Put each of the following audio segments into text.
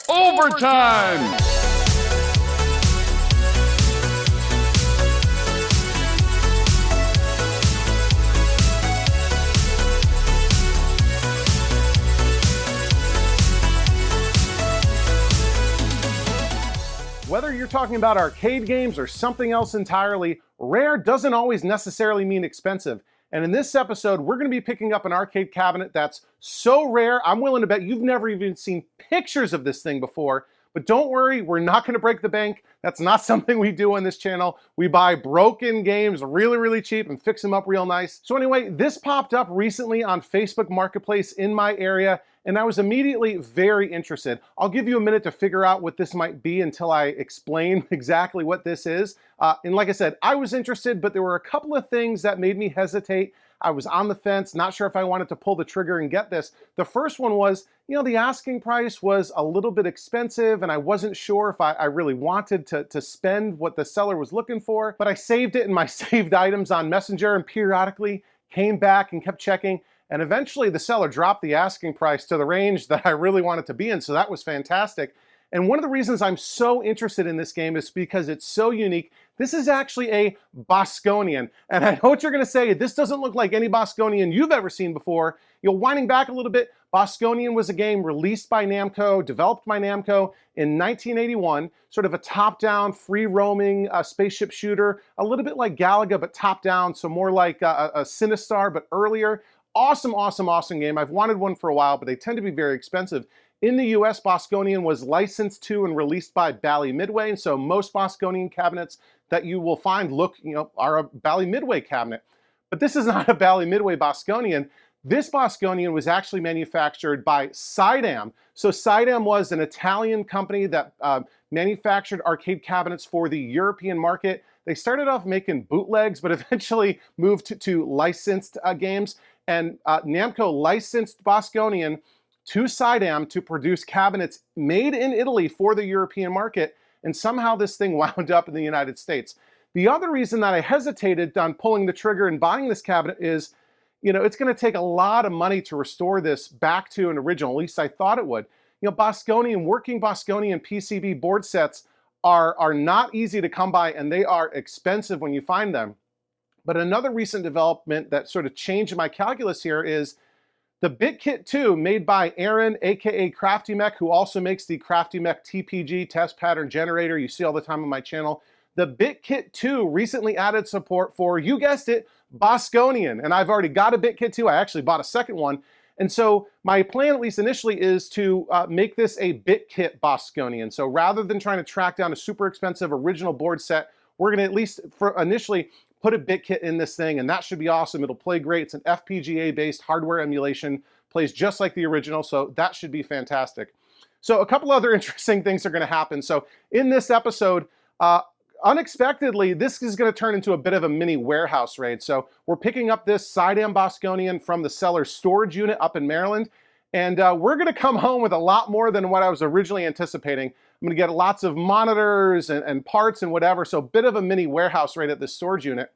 Overtime! Whether you're talking about arcade games or something else entirely, rare doesn't always necessarily mean expensive. And in this episode, we're going to be picking up an arcade cabinet that's so rare, I'm willing to bet you've never even seen pictures of this thing before. But don't worry, we're not going to break the bank. That's not something we do on this channel. We buy broken games really, really cheap and fix them up real nice. So anyway, this popped up recently on Facebook Marketplace in my area, and I was immediately very interested. I'll give you a minute to figure out what this might be until I explain exactly what this is. And like I said, I was interested, but there were a couple of things that made me hesitate. I was on the fence, not sure if I wanted to pull the trigger and get this. The first one was, the asking price was a little bit expensive, and I wasn't sure if I really wanted to spend what the seller was looking for, but I saved it in my saved items on Messenger and periodically came back and kept checking. And eventually the seller dropped the asking price to the range that I really wanted to be in, so that was fantastic. And one of the reasons I'm so interested in this game is because it's so unique. This is actually a Bosconian. And I know what you're gonna say, this doesn't look like any Bosconian you've ever seen before. Winding back a little bit, Bosconian was a game released by Namco, developed by Namco in 1981, sort of a top-down, free-roaming spaceship shooter, a little bit like Galaga, but top-down, so more like a Sinistar, but earlier. Awesome, awesome, awesome game. I've wanted one for a while, but they tend to be very expensive. In the US, Bosconian was licensed to and released by Bally Midway, and so most Bosconian cabinets that you will find are a Bally Midway cabinet. But this is not a Bally Midway Bosconian. This Bosconian was actually manufactured by Sidam. So Sidam was an Italian company that manufactured arcade cabinets for the European market. They started off making bootlegs, but eventually moved to licensed games. And Namco licensed Bosconian to Sidam to produce cabinets made in Italy for the European market, and somehow this thing wound up in the United States. The other reason that I hesitated on pulling the trigger and buying this cabinet is, it's going to take a lot of money to restore this back to an original, at least I thought it would. Working Bosconian PCB board sets are not easy to come by, and they are expensive when you find them. But another recent development that sort of changed my calculus here is the BitKit 2 made by Aaron, aka CraftyMech, who also makes the CraftyMech TPG test pattern generator you see all the time on my channel. The BitKit 2 recently added support for, you guessed it, Bosconian. And I've already got a BitKit 2. I actually bought a second one. And so my plan, at least initially, is to make this a BitKit Bosconian. So rather than trying to track down a super expensive original board set, we're going to at least initially put a BitKit in this thing, and that should be awesome. It'll play great. It's an FPGA-based hardware emulation, plays just like the original, so that should be fantastic. So a couple other interesting things are going to happen. So in this episode, unexpectedly, this is going to turn into a bit of a mini warehouse raid. So we're picking up this Sidam Bosconian from the seller's storage unit up in Maryland, and we're going to come home with a lot more than what I was originally anticipating. I'm going to get lots of monitors and parts and whatever, so a bit of a mini warehouse raid at this storage unit.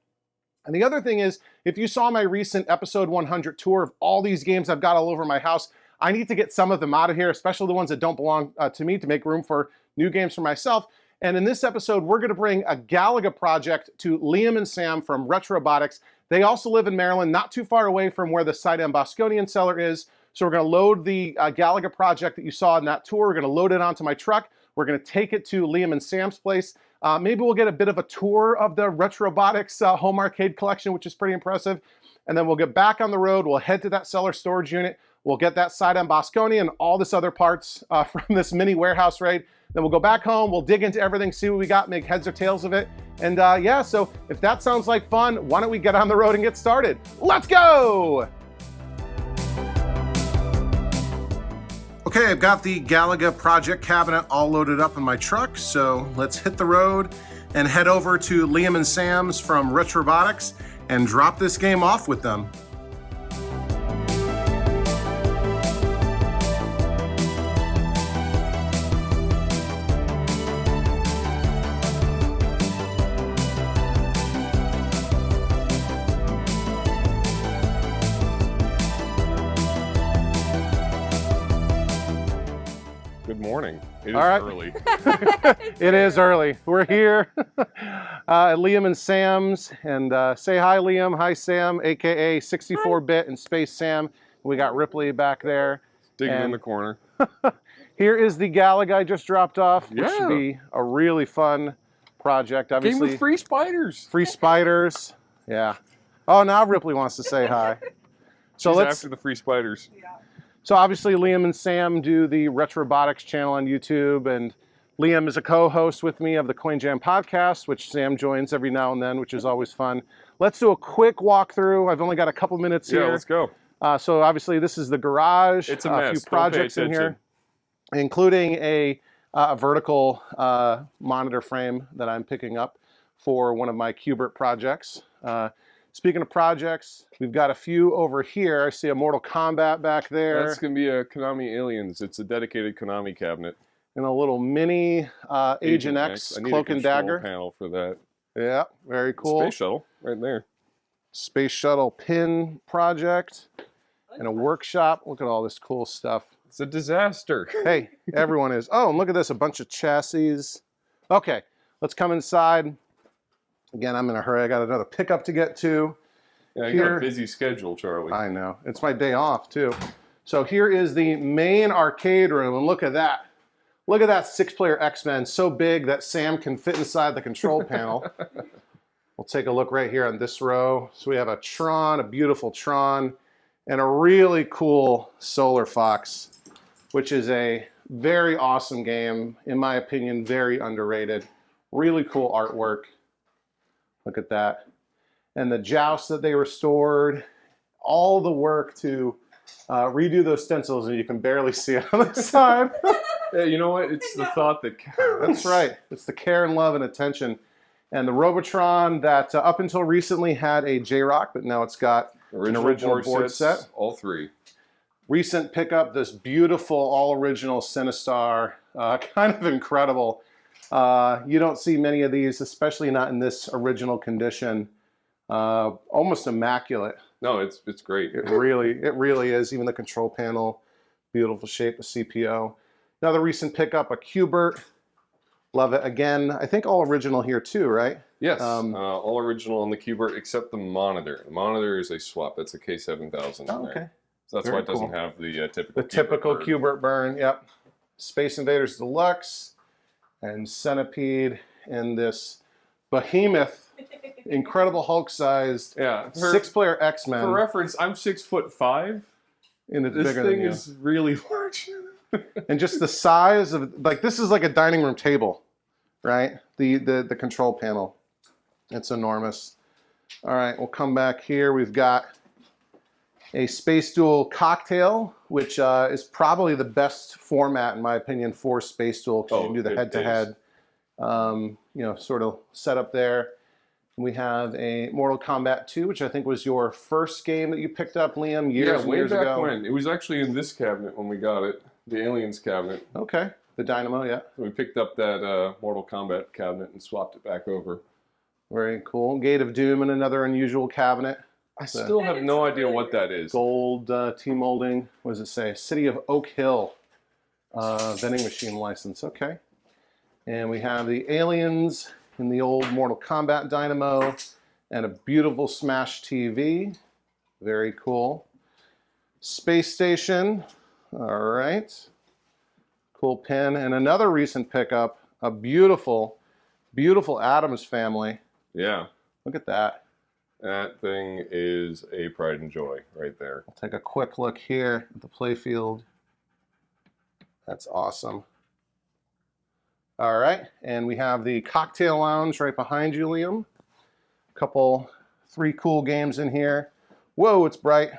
And the other thing is, if you saw my recent episode 100 tour of all these games I've got all over my house, I need to get some of them out of here, especially the ones that don't belong to me, to make room for new games for myself. And in this episode, we're going to bring a Galaga project to Liam and Sam from Retrobotics. They also live in Maryland, not too far away from where the Sidam Bosconian seller is. So we're going to load the Galaga project that you saw in that tour. We're going to load it onto my truck. We're going to take it to Liam and Sam's place. Maybe we'll get a bit of a tour of the Retrobotics home arcade collection, which is pretty impressive. And then we'll get back on the road. We'll head to that seller storage unit. We'll get that Sidam Bosconian and all this other parts from this mini warehouse raid. Then we'll go back home. We'll dig into everything, see what we got, make heads or tails of it. And yeah, so if that sounds like fun, why don't we get on the road and get started? Let's go! Okay, I've got the Galaga project cabinet all loaded up in my truck, so let's hit the road and head over to Liam and Sam's from Retrobotics and drop this game off with them. Good morning. It is All right. early. It is early. We're here at Liam and Sam's, and say hi, Liam. Hi, Sam, aka 64-bit and Space Sam. We got Ripley back there. Digging in the corner. Here is the Galaga I just dropped off, which should Yeah. be a really fun project. Game Obviously, with free spiders. free spiders. Yeah. Oh, now Ripley wants to say hi. So She's let's. after the free spiders. So obviously Liam and Sam do the Retrobotics channel on YouTube, and Liam is a co-host with me of the Coin Jam podcast, which Sam joins every now and then, which is always fun. Let's do a quick walkthrough. I've only got a couple minutes here. Yeah, let's go. So obviously this is the garage. It's a mess. few projects in here, including a vertical monitor frame that I'm picking up for one of my Qbert projects. Speaking of projects, we've got a few over here. I see a Mortal Kombat back there. That's going to be a Konami Aliens. It's a dedicated Konami cabinet. And a little mini Agent X I need cloak a and control dagger. panel for that. Yeah, very cool. Space shuttle right there. Space shuttle pin project and a workshop. Look at all this cool stuff. It's a disaster. Hey, everyone is. Oh, and look at this, a bunch of chassis. Okay, let's come inside. Again, I'm in a hurry. I got another pickup to get to. Yeah, you got a busy schedule, Charlie. I know. It's my day off, too. So here is the main arcade room, and look at that. Look at that 6-player X-Men, so big that Sam can fit inside the control panel. We'll take a look right here on this row. So we have a Tron, a beautiful Tron, and a really cool Solar Fox, which is a very awesome game. In my opinion, very underrated. Really cool artwork. Look at that. And the joust that they restored, all the work to redo those stencils, and you can barely see it on the side. Yeah, you know what? It's the thought that counts. That's right. It's the care and love and attention. And the Robotron that up until recently had a J-Rock, but now it's got an original board set. All three. Recent pickup, this beautiful all-original Cinestar, kind of incredible. You don't see many of these, especially not in this original condition. Almost immaculate. No, it's great. It really is. Even the control panel, beautiful shape, the CPO. Another recent pickup, a Qbert. Love it. Again, I think all original here too, right? Yes, all original on the Qbert except the monitor. The monitor is a swap. That's a K7000 in okay. there. So that's Very why it doesn't cool. have the typical typical burn. Qbert burn. Yep. Space Invaders Deluxe and Centipede and this behemoth, incredible Hulk-sized 6-player X-Men. For reference, I'm 6'5". And it's This bigger thing than you. is really large. And just the size of, like, this is like a dining room table, right? The control panel. It's enormous. All right, we'll come back here. We've got a Space Duel Cocktail, which is probably the best format, in my opinion, for Space Duel, because you can do the head-to-head, sort of setup there. We have a Mortal Kombat 2, which I think was your first game that you picked up, Liam, years and years ago. Yeah, way back when. It was actually in this cabinet when we got it, the Aliens cabinet. Okay, the Dynamo, yeah. So we picked up that Mortal Kombat cabinet and swapped it back over. Very cool. Gate of Doom and another unusual cabinet. I still have no idea what that is. Gold T-molding. What does it say? City of Oak Hill vending machine license. Okay. And we have the Aliens in the old Mortal Kombat Dynamo and a beautiful Smash TV. Very cool. Space Station. All right. Cool pin. And another recent pickup, a beautiful, beautiful Addams Family. Yeah. Look at that. That thing is a pride and joy right there. I'll take a quick look here at the playfield. That's awesome. All right, and we have the cocktail lounge right behind you, Liam. Three cool games in here. Whoa, it's bright.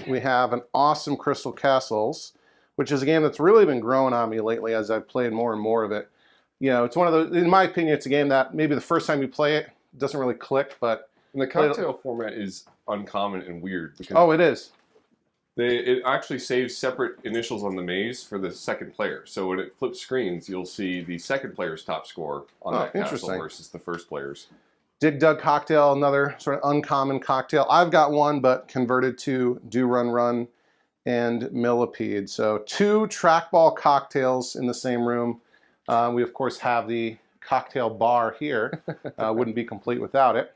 We have an awesome Crystal Castles, which is a game that's really been growing on me lately as I've played more and more of it. You know, it's one of those, in my opinion, it's a game that maybe the first time you play it, it doesn't really click, but... And the cocktail format is uncommon and weird. Because oh, it is. It actually saves separate initials on the maze for the second player. So when it flips screens, you'll see the second player's top score on that castle versus the first player's. Dig Dug Cocktail, another sort of uncommon cocktail. I've got one, but converted to Do Run Run. and millipede. So 2 trackball cocktails in the same room. We of course have the cocktail bar here. Wouldn't be complete without it.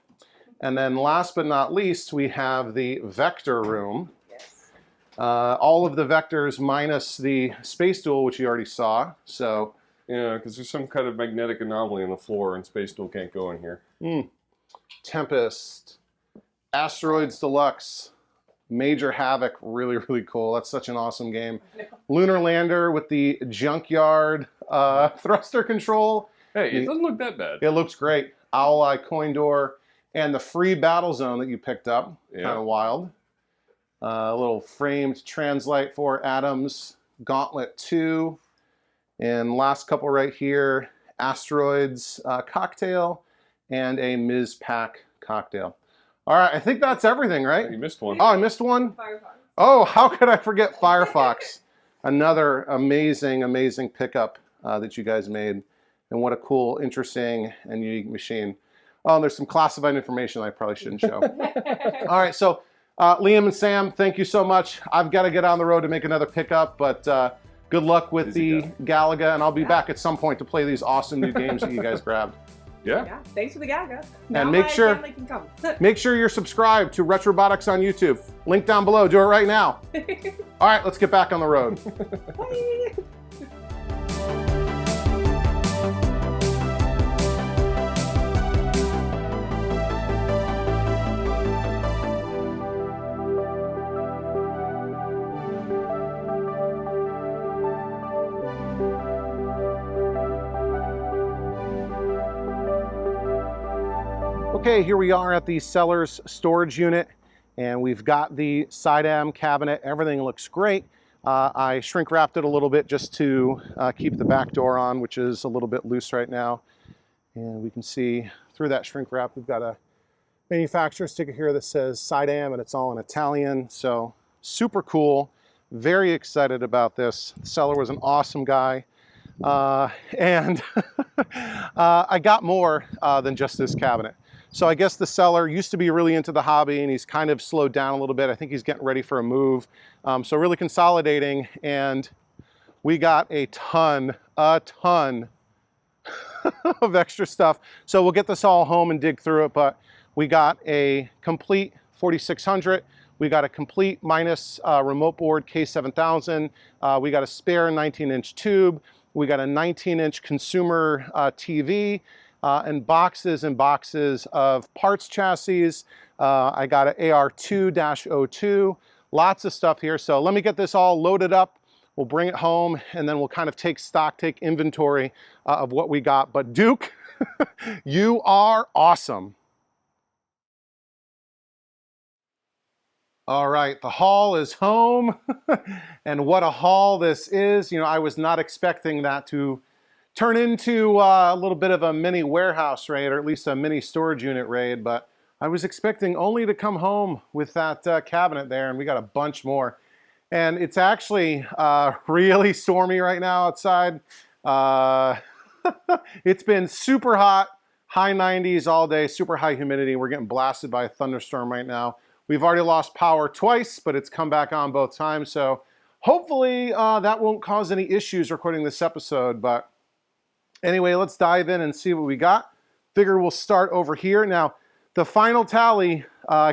And then last but not least, we have the vector room. Yes. All of the vectors minus the Space Duel, which you already saw. So yeah, because there's some kind of magnetic anomaly on the floor, and Space Duel can't go in here. Tempest, Asteroids Deluxe, Major Havoc, really, really cool. That's such an awesome game. Lunar Lander with the junkyard thruster control. Hey, it doesn't look that bad. It looks great. Owl Eye Coin Door, and the free battle zone that you picked up. Yeah. Kind of wild. A little framed translite for Atoms, Gauntlet 2, and last couple right here, Asteroids cocktail, and a Ms. Pack cocktail. All right, I think that's everything, right? You missed one. Oh, I missed one? Firefox. Oh, how could I forget Firefox? Another amazing, amazing pickup that you guys made. And what a cool, interesting, and unique machine. Oh, there's some classified information I probably shouldn't show. All right, so Liam and Sam, thank you so much. I've got to get on the road to make another pickup, but good luck with the Galaga, and I'll be back at some point to play these awesome new games that you guys grabbed. Yeah. Thanks for the Galaga. And make sure you're subscribed to Retrobotics on YouTube. Link down below. Do it right now. All right, let's get back on the road. Bye. Okay, here we are at the seller's storage unit, and we've got the Sidam cabinet. Everything looks great. I shrink wrapped it a little bit just to keep the back door on, which is a little bit loose right now. And we can see through that shrink wrap, we've got a manufacturer sticker here that says Sidam, and it's all in Italian. So super cool. Very excited about this. The seller was an awesome guy. And I got more than just this cabinet. So I guess the seller used to be really into the hobby, and he's kind of slowed down a little bit. I think he's getting ready for a move. So really consolidating, and we got a ton of extra stuff. So we'll get this all home and dig through it, but we got a complete 4600. We got a complete minus remote board K7000. We got a spare 19-inch tube. We got a 19-inch consumer TV. And boxes and boxes of parts chassis. I got an AR2-02, lots of stuff here. So let me get this all loaded up. We'll bring it home, and then we'll kind of take stock, take inventory of what we got. But Duke, you are awesome. All right, the haul is home. And what a haul this is. You know, I was not expecting that to turn into a little bit of a mini warehouse raid, or at least a mini storage unit raid, but I was expecting only to come home with that cabinet there, and we got a bunch more. And it's actually really stormy right now outside. It's been super hot, high 90s all day, super high humidity. We're getting blasted by a thunderstorm right now. We've already lost power twice, but it's come back on both times, so hopefully that won't cause any issues recording this episode. But anyway, let's dive in and see what we got. Figure we'll start over here. Now, the final tally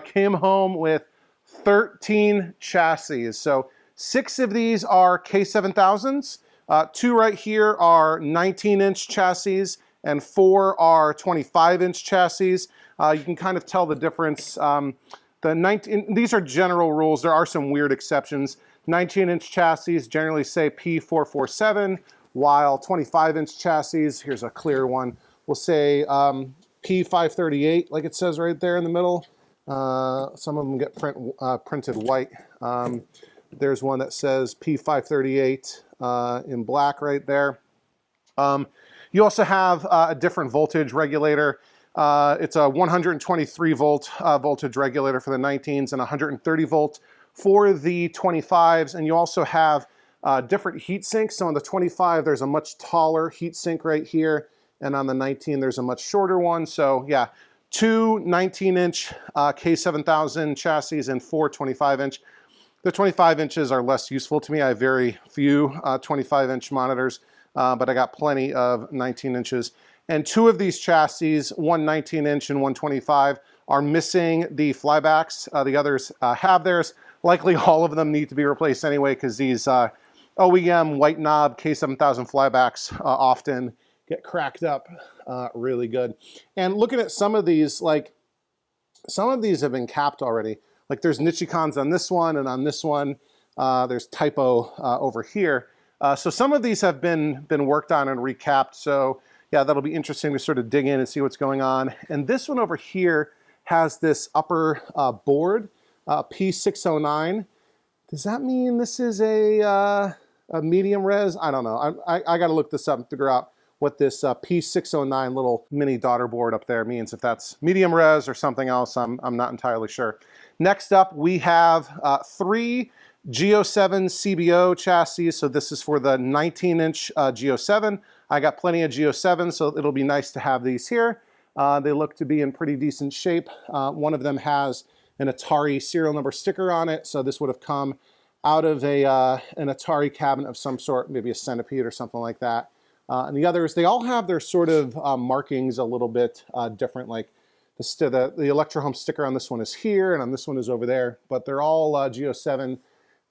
came home with 13 chassis. So 6 of these are K7000s. 2 right here are 19-inch chassis, and 4 are 25-inch chassis. You can kind of tell the difference. These are general rules. There are some weird exceptions. 19-inch chassis generally say P447. While 25-inch chassis, here's a clear one, we'll say P538, like it says right there in the middle. Some of them get printed white. There's one that says P538 in black right there. You also have a different voltage regulator. It's a 123 volt voltage regulator for the 19s and 130 volt for the 25s. And you also have different heat sinks. So on the 25, there's a much taller heat sink right here. And on the 19, there's a much shorter one. So yeah, 2 19-inch K7000 chassis and 4 25-inch. The 25 inches are less useful to me. I have very few 25-inch monitors, but I got plenty of 19 inches. And two of these chassis, one 19-inch and one 25, are missing the flybacks. The others have theirs. Likely all of them need to be replaced anyway, because these OEM white knob K7000 flybacks often get cracked up really good. And looking at some of these, like some of these have been capped already. Like there's Nichicons on this one, and on this one there's Typo over here. So some of these have been worked on and recapped. So yeah, that'll be interesting to sort of dig in and see what's going on. And this one over here has this upper board, P609. Does that mean this is a medium res? I don't know. I got to look this up and figure out what this P609 little mini daughter board up there means. If that's medium res or something else, I'm not entirely sure. Next up, we have 3 Geo7 CBO chassis. So this is for the 19-inch Geo7. I got plenty of Geo7, so it'll be nice to have these here. They look to be in pretty decent shape. One of them has an Atari serial number sticker on it, so this would have come out of an Atari cabinet of some sort, maybe a Centipede or something like that. And the others, they all have their sort of markings a little bit different, like the Electro-Home sticker on this one is here, and on this one is over there, but they're all Geo7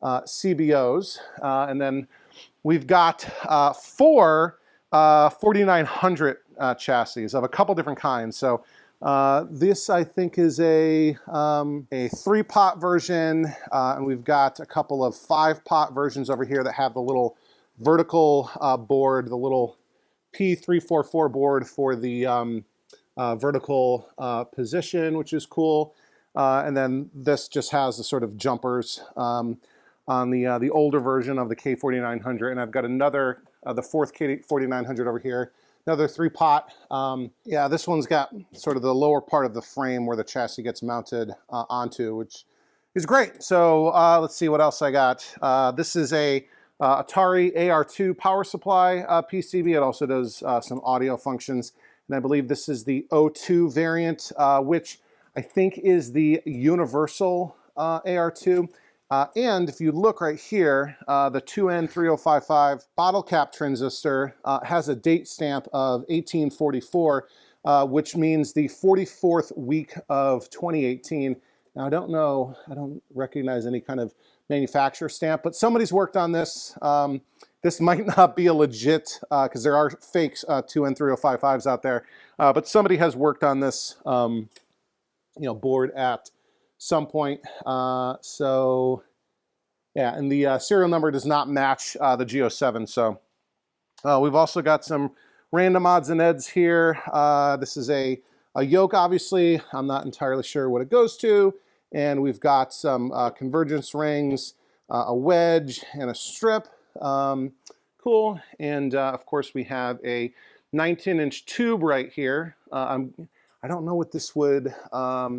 CBOs. And then we've got 4 4900 chassis of a couple different kinds. So this I think is a 3-pot version, and we've got a couple of 5-pot versions over here that have the little vertical board, the little P344 board for the vertical position, which is cool. And then this just has the sort of jumpers on the older version of the K4900. And I've got another, the 4th K4900 over here, another 3-pot. Yeah, this one's got sort of the lower part of the frame where the chassis gets mounted onto, which is great. So let's see what else I got. This is a Atari AR2 power supply PCB. It also does some audio functions. And I believe this is the O2 variant, which I think is the universal AR2. And if you look right here, the 2N3055 bottle cap transistor has a date stamp of 1844, which means the 44th week of 2018. Now, I don't recognize any kind of manufacturer stamp, but somebody's worked on this. This might not be a legit, because there are fake 2N3055s out there, but somebody has worked on this board at some point. So yeah, and the serial number does not match the Geo7. So we've also got some random odds and ends here. This is a yoke, obviously. I'm not entirely sure what it goes to. And we've got some convergence rings, a wedge, and a strip. Cool. And of course, we have a 19-inch tube right here. I don't know what this would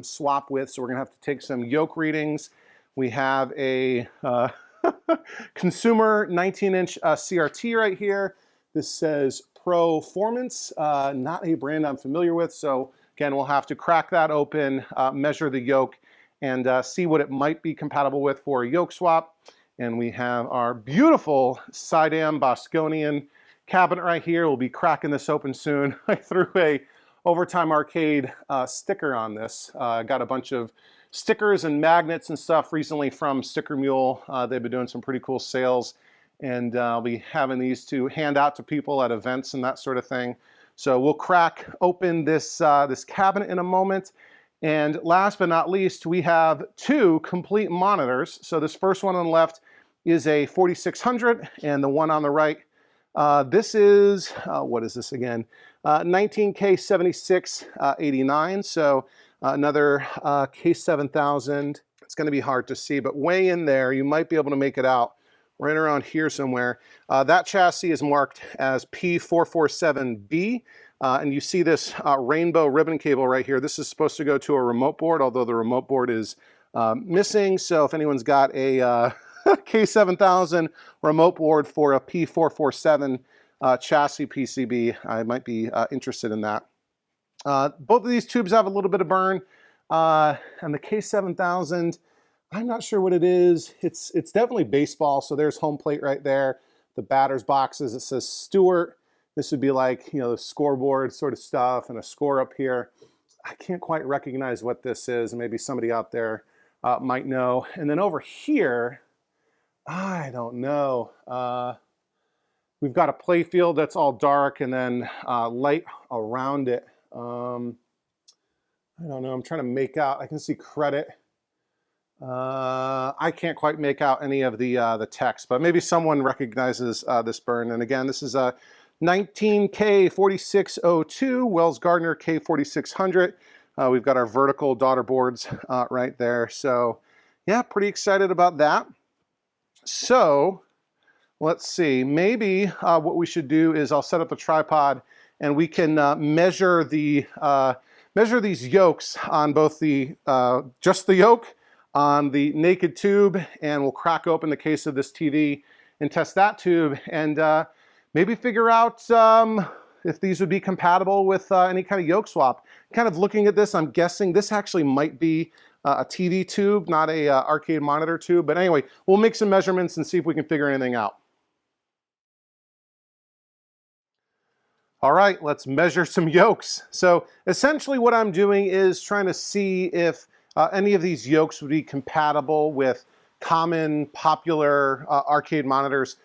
swap with, so we're going to have to take some yoke readings. We have a consumer 19-inch CRT right here. This says Proformance, not a brand I'm familiar with. So again, we'll have to crack that open, measure the yoke, and see what it might be compatible with for a yoke swap. And we have our beautiful Sidam Bosconian cabinet right here. We'll be cracking this open soon. I threw a Overtime Arcade sticker on this. Got a bunch of stickers and magnets and stuff recently from Sticker Mule. They've been doing some pretty cool sales, and I'll be having these to hand out to people at events and that sort of thing. So we'll crack open this this cabinet in a moment. And last but not least, we have 2 complete monitors. So this first one on the left is a 4600, and the one on the right, this is, what is this again? 19K7689, so another K7000. It's going to be hard to see, but way in there, you might be able to make it out right around here somewhere. That chassis is marked as P447B. And you see this rainbow ribbon cable right here. This is supposed to go to a remote board, although the remote board is missing. So if anyone's got a K7000 remote board for a P447 chassis PCB, I might be interested in that. Both of these tubes have a little bit of burn. And the K7000, I'm not sure what it is. It's definitely baseball. So there's home plate right there. The batter's boxes, it says Stewart. This would be like, you know, the scoreboard sort of stuff and a score up here. I can't quite recognize what this is. Maybe somebody out there might know. And then over here, I don't know. We've got a play field that's all dark and then light around it. I don't know. I'm trying to make out. I can see credit. I can't quite make out any of the text, but maybe someone recognizes this burn. And again, this is a 19K4602 Wells Gardner K4600. We've got our vertical daughter boards right there. So yeah, pretty excited about that. So let's see, maybe what we should do is I'll set up a tripod and we can measure these yolks on both the, just the yolk on the naked tube, and we'll crack open the case of this TV and test that tube and maybe figure out if these would be compatible with any kind of yoke swap. Kind of looking at this, I'm guessing this actually might be a TV tube, not a arcade monitor tube. But anyway, we'll make some measurements and see if we can figure anything out. All right, let's measure some yokes. So essentially what I'm doing is trying to see if any of these yokes would be compatible with common popular arcade monitors.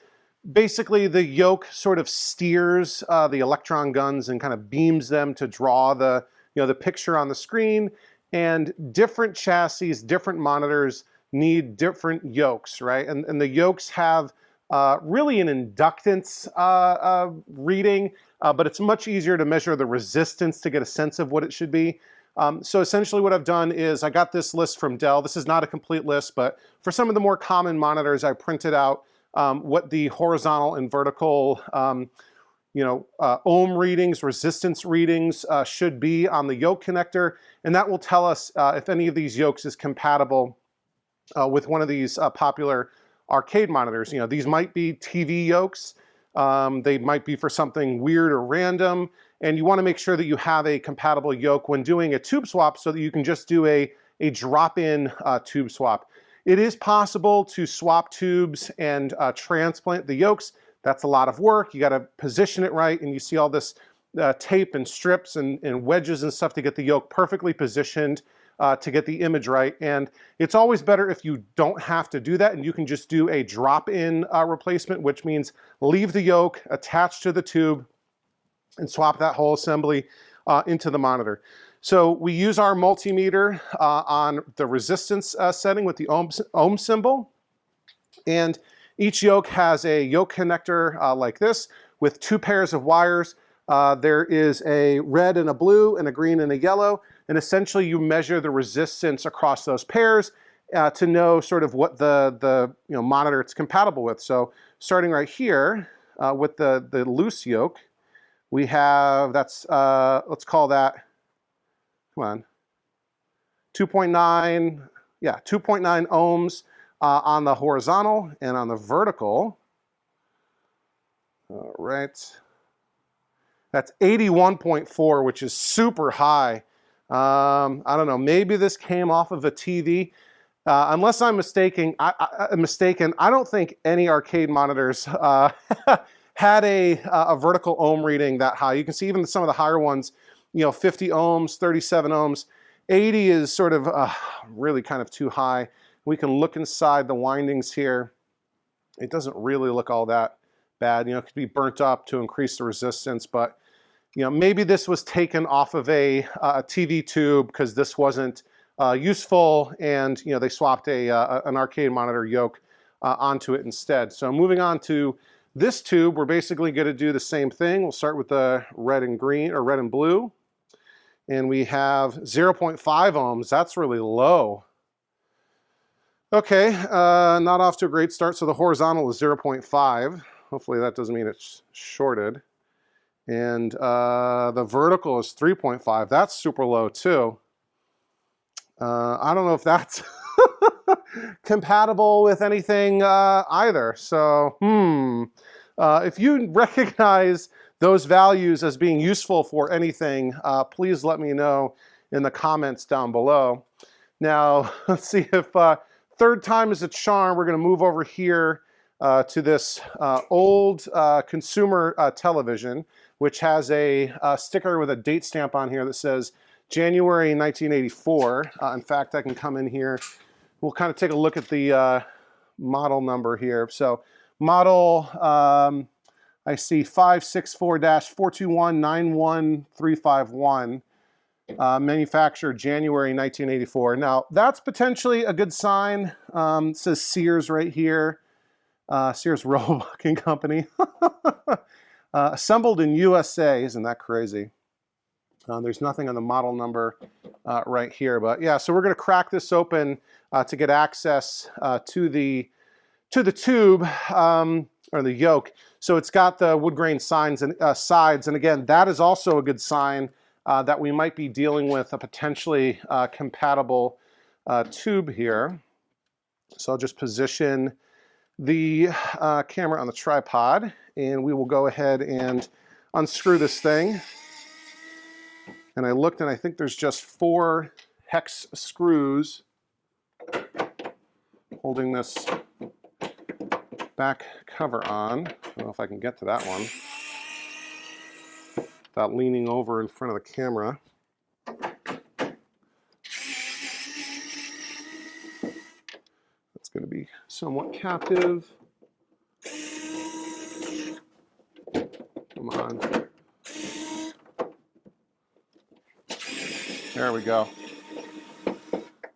Basically, the yoke sort of steers the electron guns and kind of beams them to draw the, you know, the picture on the screen. And different chassis, different monitors need different yokes, right? And the yokes have really an inductance reading, but it's much easier to measure the resistance to get a sense of what it should be. So essentially what I've done is I got this list from Dell. This is not a complete list, but for some of the more common monitors, I printed out what the horizontal and vertical ohm readings, resistance readings should be on the yoke connector, and that will tell us if any of these yokes is compatible with one of these popular arcade monitors. You know, these might be TV yokes, they might be for something weird or random, and you want to make sure that you have a compatible yoke when doing a tube swap so that you can just do a drop-in tube swap. It is possible to swap tubes and transplant the yokes. That's a lot of work. You got to position it right, and you see all this tape and strips and wedges and stuff to get the yoke perfectly positioned to get the image right. And it's always better if you don't have to do that and you can just do a drop-in replacement, which means leave the yoke attached to the tube and swap that whole assembly into the monitor. So we use our multimeter on the resistance setting with the ohm symbol, and each yoke has a yoke connector like this with two pairs of wires. There is a red and a blue and a green and a yellow, and essentially you measure the resistance across those pairs to know sort of what the monitor it's compatible with. So starting right here with the loose yoke, we have, that's, let's call that, come on, 2.9, yeah, 2.9 ohms on the horizontal, and on the vertical, all right, that's 81.4, which is super high. I don't know, maybe this came off of a TV. Unless I'm mistaken, I don't think any arcade monitors had a vertical ohm reading that high. You can see even some of the higher ones, 50 ohms, 37 ohms. 80 is sort of really kind of too high. We can look inside the windings here. It doesn't really look all that bad. It could be burnt up to increase the resistance, but maybe this was taken off of a TV tube because this wasn't useful, and they swapped an arcade monitor yoke onto it instead. So moving on to this tube, we're basically going to do the same thing. We'll start with the red and green, or red and blue, and we have 0.5 ohms. That's really low. Okay, not off to a great start. So the horizontal is 0.5. Hopefully that doesn't mean it's shorted. And the vertical is 3.5. That's super low too. I don't know if that's compatible with anything either. So, if you recognize those values as being useful for anything, please let me know in the comments down below. Now, let's see if third time is a charm. We're going to move over here to this old consumer television, which has a sticker with a date stamp on here that says January 1984. In fact, I can come in here. We'll kind of take a look at the model number here. So model, I see 564-421-91351. Manufactured January 1984. Now, that's potentially a good sign. It says Sears right here. Sears Roebuck Company. Assembled in USA. Isn't that crazy? There's nothing on the model number right here. But yeah, so we're going to crack this open to get access to the tube or the yoke. So it's got the wood grain sides, and again, that is also a good sign that we might be dealing with a potentially compatible tube here. So I'll just position the camera on the tripod, and we will go ahead and unscrew this thing. And I looked, and I think there's just 4 hex screws holding this back cover on. I don't know if I can get to that one without leaning over in front of the camera. That's going to be somewhat captive. Come on. There we go.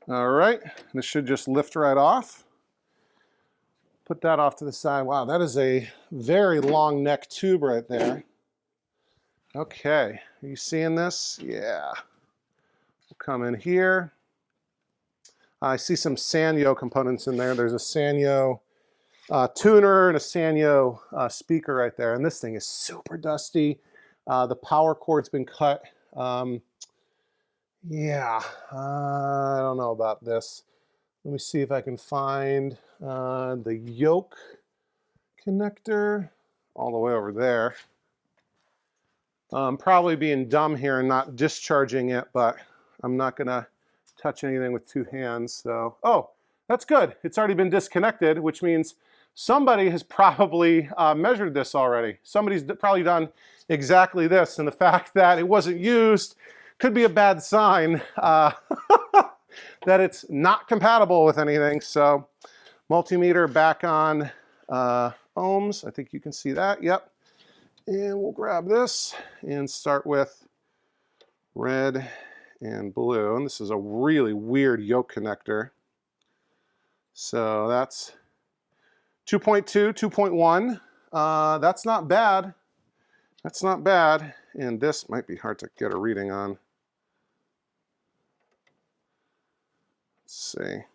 All right, this should just lift right off. Put that off to the side. Wow, that is a very long neck tube right there. Okay, are you seeing this? Yeah. We'll come in here. I see some Sanyo components in there. There's a Sanyo tuner and a Sanyo speaker right there. And this thing is super dusty. The power cord's been cut. Yeah, I don't know about this. Let me see if I can find the yoke connector all the way over there. I'm probably being dumb here and not discharging it, but I'm not gonna touch anything with 2 hands. So, oh, that's good. It's already been disconnected, which means somebody has probably measured this already. Somebody's probably done exactly this, and the fact that it wasn't used could be a bad sign that it's not compatible with anything. So multimeter back on ohms. I think you can see that. Yep. And we'll grab this and start with red and blue. And this is a really weird yoke connector. So that's 2.2, 2.1. That's not bad. That's not bad. And this might be hard to get a reading on. Let's see.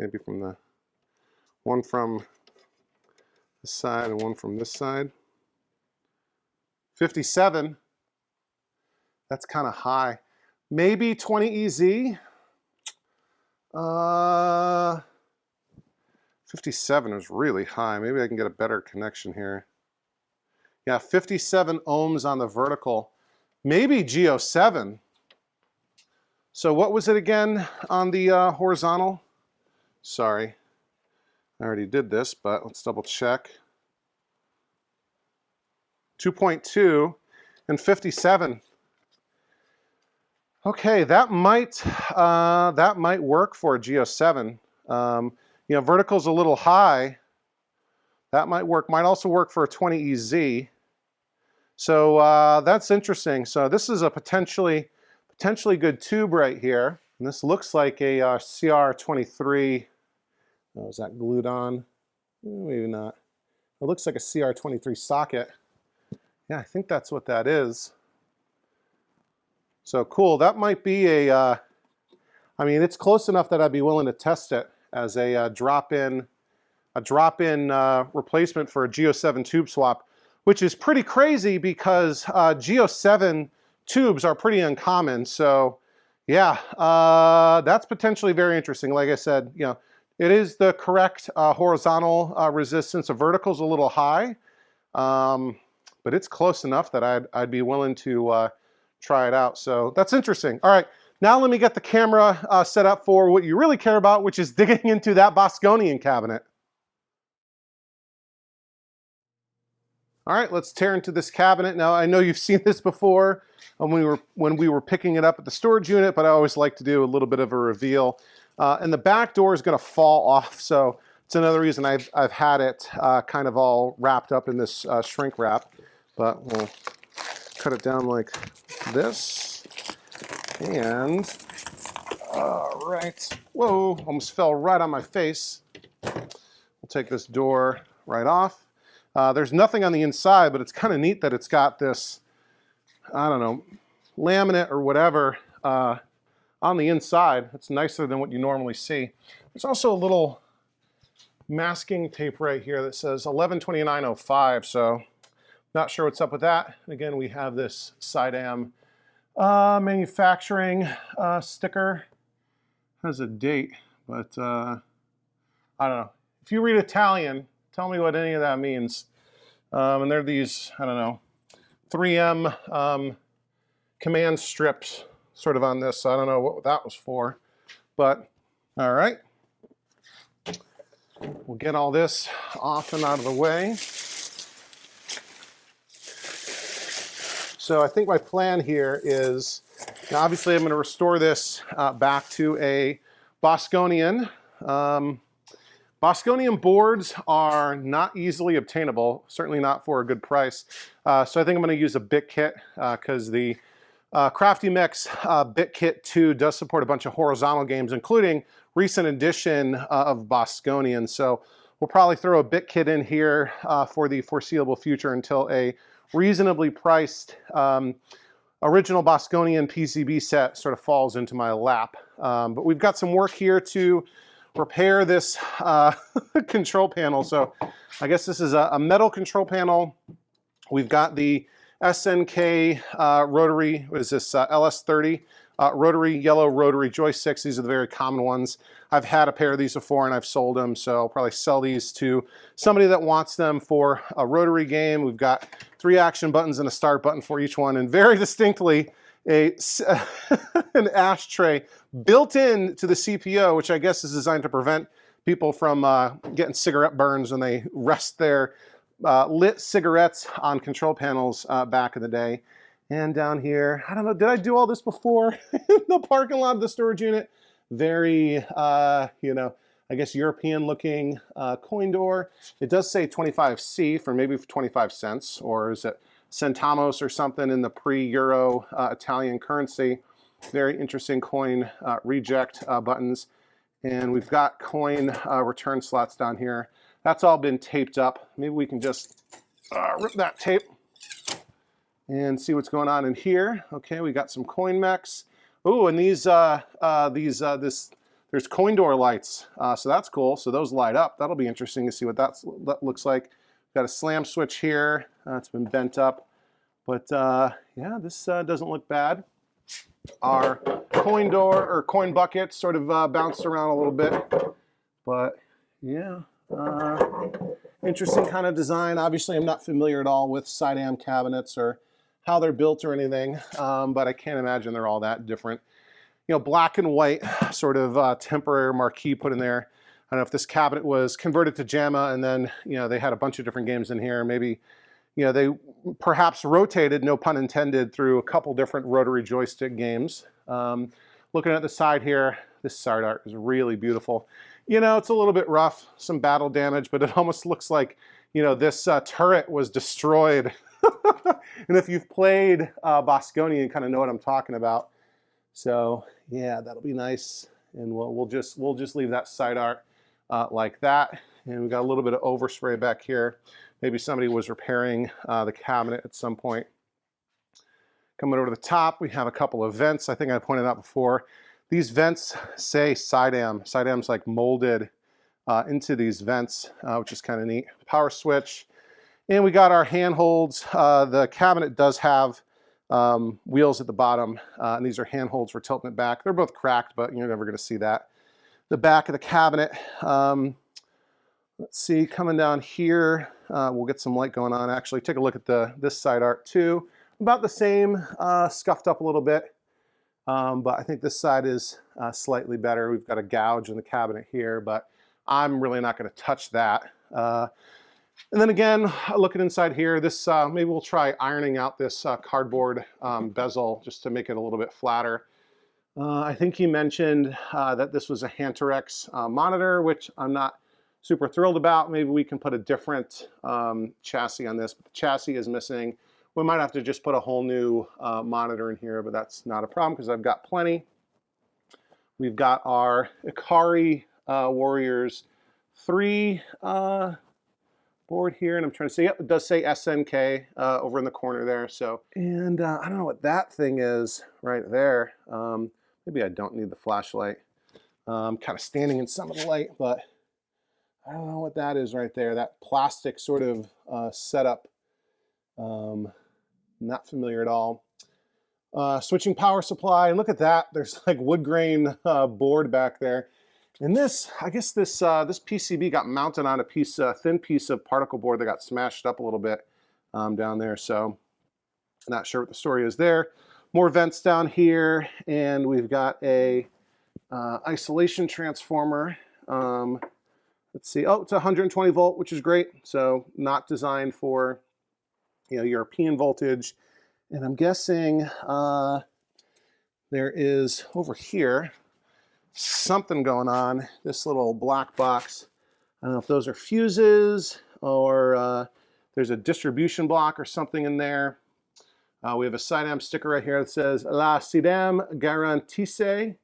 Maybe from the one from this side and one from this side. 57. That's kind of high. Maybe 20 EZ. 57 is really high. Maybe I can get a better connection here. Yeah, 57 ohms on the vertical. Maybe G07. So what was it again on the horizontal? Sorry, I already did this, but let's double check. 2.2 and 57. Okay, that might work for a G07. You know, vertical's a little high. That might work. Might also work for a 20 EZ. So that's interesting. So this is a potentially good tube right here. And this looks like a CR23. Oh, is that glued on? Maybe not. It looks like a CR23 socket. Yeah, I think that's what that is. So cool. That might be a, I mean, it's close enough that I'd be willing to test it as a drop-in replacement for a G07 tube swap, which is pretty crazy because G07 tubes are pretty uncommon. So yeah, that's potentially very interesting. Like I said, you know, it is the correct horizontal resistance. The vertical's a little high, but it's close enough that I'd be willing to try it out. So that's interesting. All right, Now let me get the camera set up for what you really care about, which is digging into that Bosconian cabinet. All right, let's tear into this cabinet. Now I know you've seen this before when we were picking it up at the storage unit, but I always like to do a little bit of a reveal. And the back door is going to fall off, so it's another reason I've had it kind of all wrapped up in this shrink wrap. But we'll cut it down like this. And all right, whoa, almost fell right on my face. We'll take this door right off. There's nothing on the inside, but it's kind of neat that it's got this, I don't know, laminate or whatever on the inside. It's nicer than what you normally see. There's also a little masking tape right here that says 112905, so not sure what's up with that. Again, we have this Sidam manufacturing sticker. Has a date, but I don't know. If you read Italian, tell me what any of that means. And they're these, I don't know, 3M command strips sort of on this. So I don't know what that was for, but all right. We'll get all this off and out of the way. So I think my plan here is, now obviously I'm going to restore this back to a Bosconian. Bosconian boards are not easily obtainable, certainly not for a good price. So I think I'm going to use a bit kit because the CraftyMix bit kit 2 does support a bunch of horizontal games, including recent edition of Bosconian. So we'll probably throw a bit kit in here for the foreseeable future until a reasonably priced original Bosconian PCB set sort of falls into my lap. But we've got some work here to repair this control panel. So I guess this is a metal control panel. We've got the SNK rotary, what is this, LS30 rotary, yellow rotary joysticks. These are the very common ones. I've had a pair of these before and I've sold them, so I'll probably sell these to somebody that wants them for a rotary game. We've got 3 action buttons and a start button for each one, and very distinctly an ashtray built in to the CPO, which I guess is designed to prevent people from getting cigarette burns when they rest their lit cigarettes on control panels back in the day. And down here, I don't know, did I do all this before? In the parking lot of the storage unit. Very, you know, I guess European looking coin door. It does say 25C for maybe 25 cents, or is it centamos or something in the pre-Euro Italian currency. Very interesting coin reject buttons. And we've got coin return slots down here. That's all been taped up. Maybe we can just rip that tape and see what's going on in here. Okay, we got some coin mechs. Oh, and there's coin door lights. So that's cool. So those light up. That'll be interesting to see what that looks like. Got a slam switch here. It's been bent up. But yeah, this doesn't look bad. Our coin door or coin bucket sort of bounced around a little bit. But yeah, interesting kind of design. Obviously, I'm not familiar at all with Sidam cabinets or how they're built or anything, but I can't imagine they're all that different. You know, black and white sort of temporary marquee put in there. I don't know if this cabinet was converted to JAMA and then, you know, they had a bunch of different games in here. Maybe, you know, they perhaps rotated, no pun intended, through a couple different rotary joystick games. Looking at the side here, this side art is really beautiful. You know, it's a little bit rough, some battle damage, but it almost looks like, you know, this turret was destroyed. And if you've played Bosconian, you kind of know what I'm talking about. So yeah, that'll be nice. And we'll just leave that side art like that. And we've got a little bit of overspray back here. Maybe somebody was repairing the cabinet at some point. Coming over to the top, we have a couple of vents. I think I pointed out before. These vents say Sidam. Sidam's like molded into these vents, which is kind of neat. Power switch. And we got our handholds. The cabinet does have wheels at the bottom, and these are handholds for tilting it back. They're both cracked, but you're never going to see that. The back of the cabinet. Let's see, coming down here, we'll get some light going on. Actually, take a look at this side art too. About the same, scuffed up a little bit. but I think this side is slightly better. We've got a gouge in the cabinet here, but I'm really not going to touch that. And then again, looking inside here, this maybe we'll try ironing out this cardboard bezel just to make it a little bit flatter. I think he mentioned that this was a Hantarex monitor, which I'm not super thrilled about. Maybe we can put a different chassis on this, but the chassis is missing. We might have to just put a whole new monitor in here, but that's not a problem because I've got plenty. We've got our Ikari Warriors 3 board here, and I'm trying to say, yep, it does say SNK over in the corner there. So, and I don't know what that thing is right there. Maybe I don't need the flashlight. I'm kind of standing in some of the light, but I don't know what that is right there. That plastic sort of setup. Not familiar at all. Switching power supply, and look at that. There's like wood grain board back there. And this, I guess this this PCB got mounted on a thin piece of particle board that got smashed up a little bit down there. So not sure what the story is there. More vents down here, and we've got a isolation transformer. Let's see. Oh, it's 120 volt, which is great. So not designed for, you know, European voltage. And I'm guessing there is over here something going on. This little black box. I don't know if those are fuses or there's a distribution block or something in there. We have a Sidam sticker right here that says La Sidam Garantisse.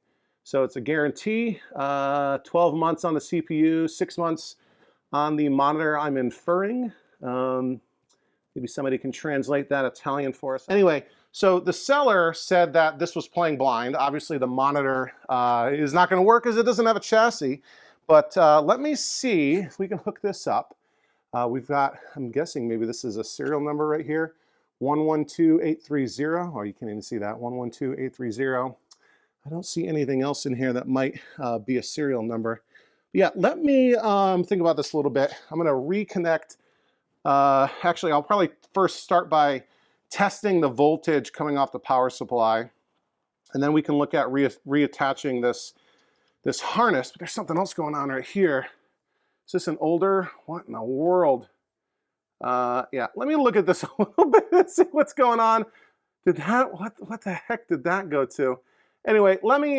So it's a guarantee. 12 months on the CPU, 6 months on the monitor, I'm inferring. Maybe somebody can translate that Italian for us. Anyway, so the seller said that this was playing blind. Obviously the monitor is not going to work because it doesn't have a chassis. But let me see if we can hook this up. We've got, I'm guessing maybe this is a serial number right here. 112830. Oh, you can't even see that. 112830. I don't see anything else in here that might be a serial number. But yeah, let me think about this a little bit. I'm going to reconnect. Actually, I'll probably first start by testing the voltage coming off the power supply, and then we can look at reattaching this harness. But there's something else going on right here. Is this an older? What in the world? Yeah, let me look at this a little bit and see what's going on. Did that? What the heck did that go to? Anyway, let me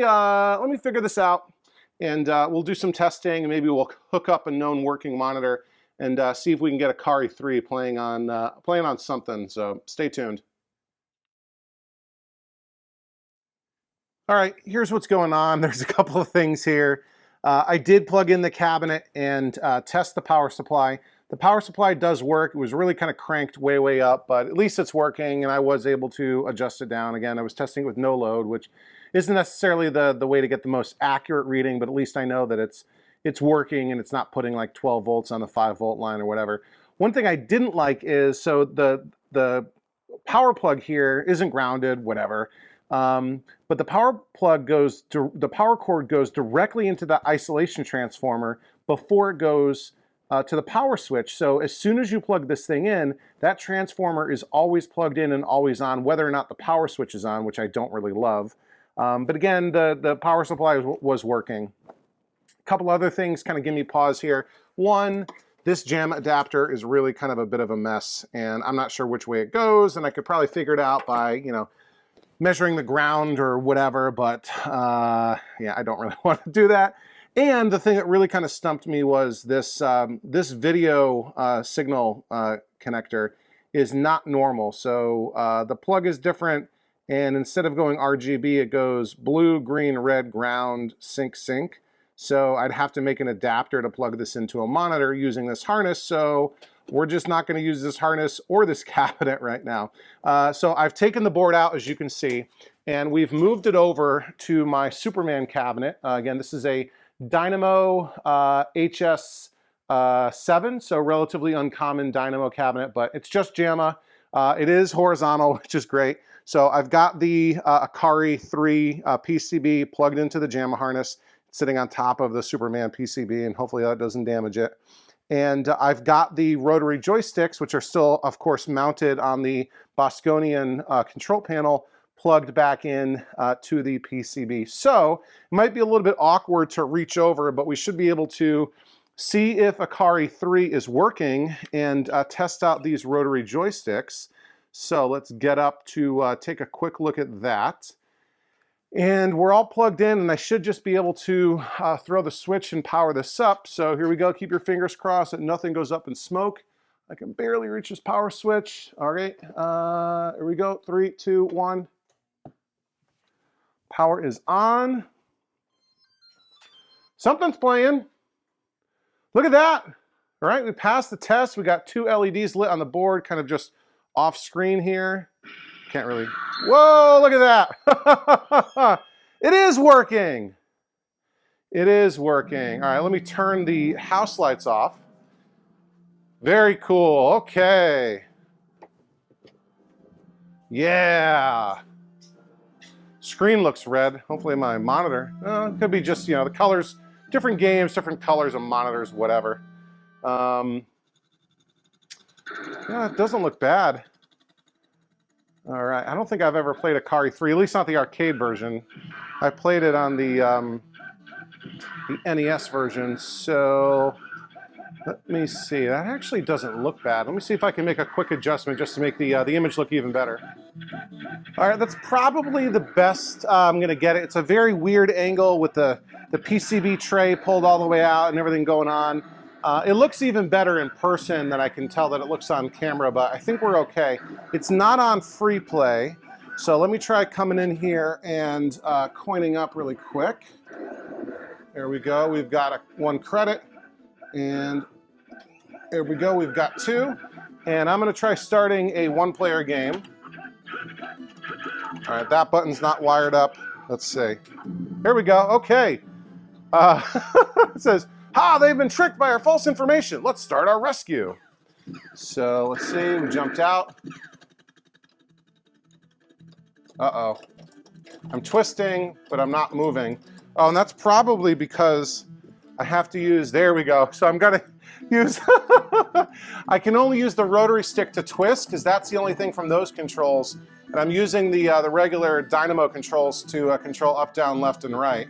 figure this out, and we'll do some testing, and maybe we'll hook up a known working monitor and see if we can get a Ikari 3 playing on something. So stay tuned. All right, here's what's going on. There's a couple of things here. I did plug in the cabinet and test the power supply. The power supply does work. It was really kind of cranked way up, but at least it's working, and I was able to adjust it down. Again, I was testing it with no load, which isn't necessarily the way to get the most accurate reading, but at least I know that it's working and it's not putting like 12 volts on the 5-volt line or whatever. One thing I didn't like is, so the power plug here isn't grounded, whatever. But the power cord goes directly into the isolation transformer before it goes to the power switch. So as soon as you plug this thing in, that transformer is always plugged in and always on, whether or not the power switch is on, which I don't really love. But again, the power supply was working. A couple other things kind of give me pause here. One, this JAMA adapter is really kind of a bit of a mess, and I'm not sure which way it goes, and I could probably figure it out by, you know, measuring the ground or whatever, but yeah, I don't really want to do that. And the thing that really kind of stumped me was this this video signal connector is not normal. So the plug is different, and instead of going RGB, it goes blue, green, red, ground, sync. So I'd have to make an adapter to plug this into a monitor using this harness. So we're just not going to use this harness or this cabinet right now. So I've taken the board out, as you can see, and we've moved it over to my Superman cabinet. Again, this is a Dynamo HS7, so relatively uncommon Dynamo cabinet, but it's just JAMA. It is horizontal, which is great. So I've got the Ikari 3 PCB plugged into the JAMA harness, sitting on top of the Superman PCB, and hopefully that doesn't damage it. And I've got the rotary joysticks, which are still, of course, mounted on the Bosconian control panel, plugged back in to the PCB. So it might be a little bit awkward to reach over, but we should be able to see if Akari 3 is working and test out these rotary joysticks. So let's get up to take a quick look at that. And we're all plugged in, and I should just be able to throw the switch and power this up. So here we go. Keep your fingers crossed that nothing goes up in smoke. I can barely reach this power switch. All right, here we go. 3, 2, 1. Power is on. Something's playing. Look at that. All right, we passed the test. We got 2 LEDs lit on the board, kind of just off screen here. Can't really. Whoa, look at that. It is working. It is working. All right, let me turn the house lights off. Very cool. Okay. Yeah. Screen looks red. Hopefully my monitor. It could be just, you know, the colors, different games, different colors of monitors, whatever. Yeah, it doesn't look bad. All right, I don't think I've ever played Akari 3, at least not the arcade version. I played it on the NES version, so let me see. That actually doesn't look bad. Let me see if I can make a quick adjustment just to make the image look even better. All right, that's probably the best I'm gonna get it. It's a very weird angle with the PCB tray pulled all the way out and everything going on. It looks even better in person than I can tell that it looks on camera, but I think we're okay. It's not on free play, so let me try coming in here and coining up really quick. There we go. We've got 1 credit, and there we go. We've got 2, and I'm going to try starting a 1-player game. All right, that button's not wired up. Let's see. Here we go. Okay. It says, "Ha, they've been tricked by our false information. Let's start our rescue." So let's see, we jumped out. Uh-oh. I'm twisting, but I'm not moving. Oh, and that's probably because I have to use, there we go. So I'm gonna use, I can only use the rotary stick to twist, because that's the only thing from those controls. And I'm using the regular dynamo controls to control up, down, left, and right.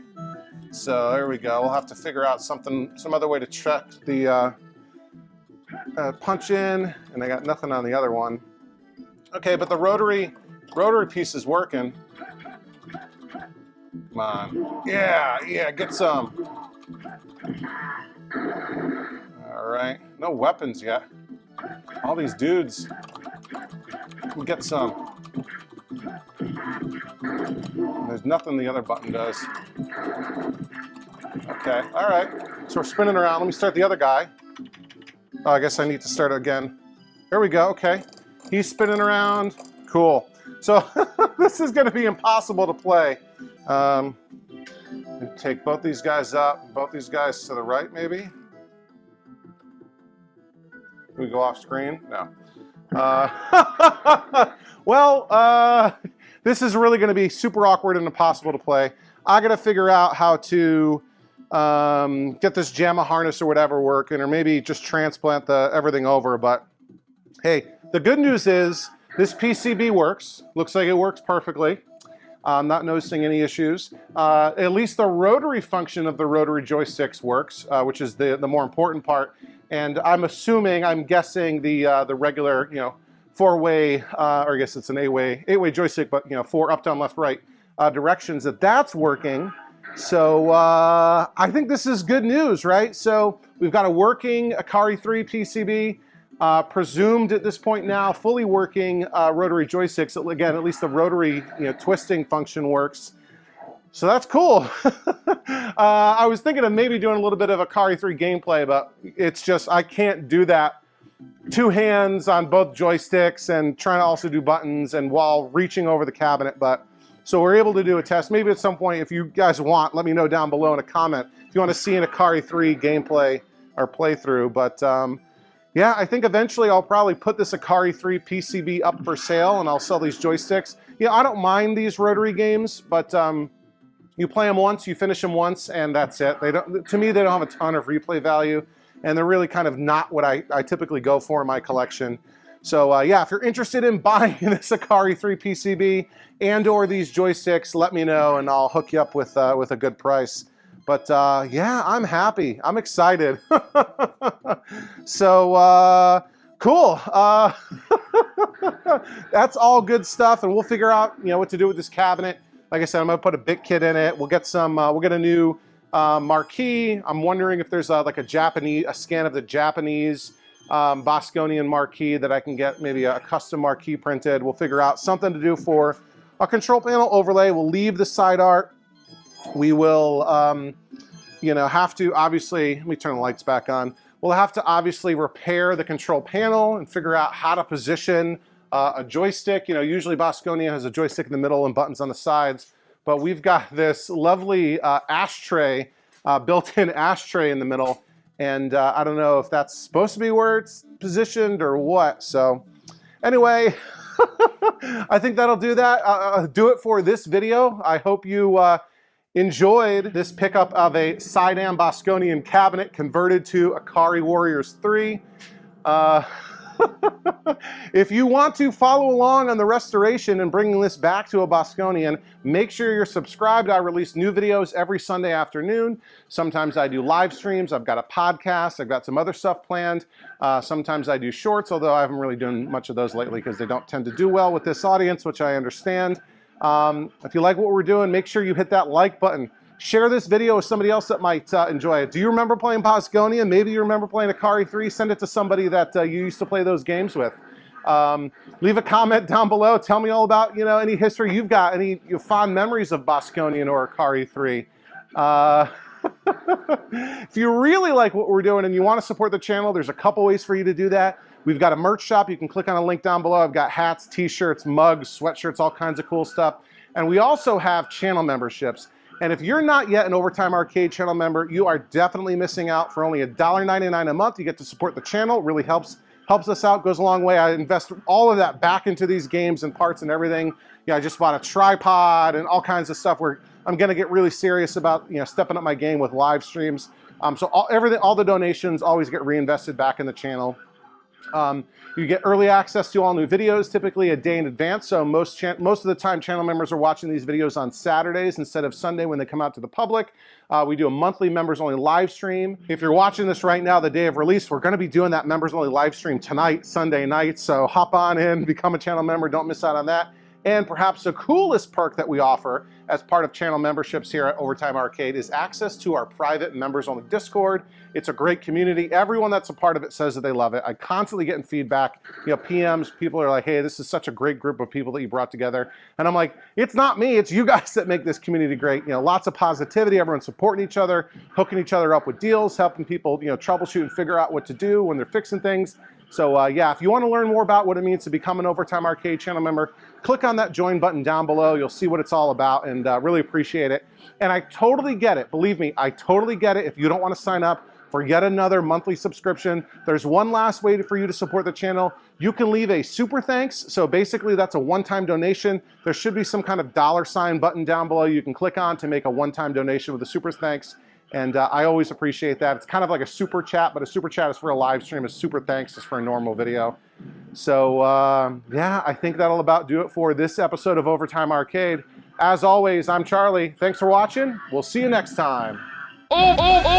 So there we go. We'll have to figure out some other way to check the punch in, and I got nothing on the other one. Okay, but the rotary piece is working. Come on. Yeah, get some. All right, no weapons yet. All these dudes. We'll get some. There's nothing the other button does. Okay, all right. So we're spinning around. Let me start the other guy. Oh, I guess I need to start again. There we go, okay. He's spinning around. Cool. So this is gonna be impossible to play. Take both these guys up, both these guys to the right, maybe? Can we go off screen? No. Well, this is really going to be super awkward and impossible to play. I got to figure out how to get this JAMA harness or whatever working, or maybe just transplant everything over. But hey, the good news is this PCB works. Looks like it works perfectly. I'm not noticing any issues. At least the rotary function of the rotary joysticks works, which is the more important part. And I'm guessing the regular, 4-way, or I guess it's an 8-way joystick, but 4 up, down, left, right directions, that's working. So I think this is good news, right? So we've got a working Akari 3 PCB, presumed at this point now, fully working rotary joysticks. Again, at least the rotary twisting function works. So that's cool. I was thinking of maybe doing a little bit of Akari 3 gameplay, but it's just, I can't do that 2 hands on both joysticks and trying to also do buttons and while reaching over the cabinet. But so we're able to do a test. Maybe at some point, if you guys want, let me know down below in a comment if you want to see an Akari 3 gameplay or playthrough. But yeah, I think eventually I'll probably put this Akari 3 PCB up for sale and I'll sell these joysticks. I don't mind these rotary games, but you play them once, you finish them once, and that's it. To me, they don't have a ton of replay value, and they're really kind of not what I typically go for in my collection. So yeah, if you're interested in buying this Akari 3 PCB and or these joysticks, let me know and I'll hook you up with a good price. But yeah, I'm happy. I'm excited. So cool. That's all good stuff, and we'll figure out what to do with this cabinet. Like I said, I'm gonna put a bit kit in it. We'll get some. We'll get a new marquee. I'm wondering if there's like a scan of the Japanese Bosconian marquee that I can get, maybe a custom marquee printed. We'll figure out something to do for a control panel overlay. We'll leave the side art. We will, have to obviously, let me turn the lights back on. We'll have to obviously repair the control panel and figure out how to position a joystick. Usually Bosconian has a joystick in the middle and buttons on the sides, but we've got this lovely ashtray, built-in ashtray in the middle. And I don't know if that's supposed to be where it's positioned or what. So anyway, I think that'll do that. Do it for this video. I hope you enjoyed this pickup of a Sidam Bosconian cabinet converted to Akari Warriors 3. If you want to follow along on the restoration and bringing this back to a Bosconian, make sure you're subscribed. I release new videos every Sunday afternoon. Sometimes I do live streams. I've got a podcast. I've got some other stuff planned. Sometimes I do shorts, although I haven't really done much of those lately because they don't tend to do well with this audience, which I understand. If you like what we're doing, make sure you hit that like button. Share this video with somebody else that might enjoy it. Do you remember playing Bosconian? Maybe you remember playing Akari 3. Send it to somebody that you used to play those games with. Leave a comment down below. Tell me all about any history you've got, any fond memories of Bosconian or Akari 3. If you really like what we're doing and you want to support the channel, there's a couple ways for you to do that. We've got a merch shop. You can click on a link down below. I've got hats, t-shirts, mugs, sweatshirts, all kinds of cool stuff. And we also have channel memberships. And if you're not yet an Overtime Arcade channel member, you are definitely missing out. For only $1.99 a month, you get to support the channel. It really helps us out, goes a long way. I invest all of that back into these games and parts and everything. I just bought a tripod and all kinds of stuff where I'm gonna get really serious about stepping up my game with live streams. So all the donations always get reinvested back in the channel. You get early access to all new videos, typically a day in advance. So most of the time, channel members are watching these videos on Saturdays instead of Sunday when they come out to the public. We do a monthly members-only live stream. If you're watching this right now, the day of release, we're going to be doing that members-only live stream tonight, Sunday night. So hop on in, become a channel member. Don't miss out on that. And perhaps the coolest perk that we offer as part of channel memberships here at Overtime Arcade is access to our private members-only Discord. It's a great community. Everyone that's a part of it says that they love it. I constantly get feedback, PMs, people are like, hey, this is such a great group of people that you brought together. And I'm like, it's not me, it's you guys that make this community great. Lots of positivity, everyone supporting each other, hooking each other up with deals, helping people, troubleshoot and figure out what to do when they're fixing things. So yeah, if you want to learn more about what it means to become an Overtime Arcade channel member, click on that join button down below. You'll see what it's all about and really appreciate it. And I totally get it. Believe me, I totally get it. If you don't want to sign up for yet another monthly subscription, there's one last way for you to support the channel. You can leave a super thanks. So basically that's a one-time donation. There should be some kind of $ button down below you can click on to make a one-time donation with a super thanks. And I always appreciate that. It's kind of like a super chat, but a super chat is for a live stream. A super thanks is for a normal video. So yeah, I think that'll about do it for this episode of Overtime Arcade. As always, I'm Charlie. Thanks for watching. We'll see you next time. Overtime!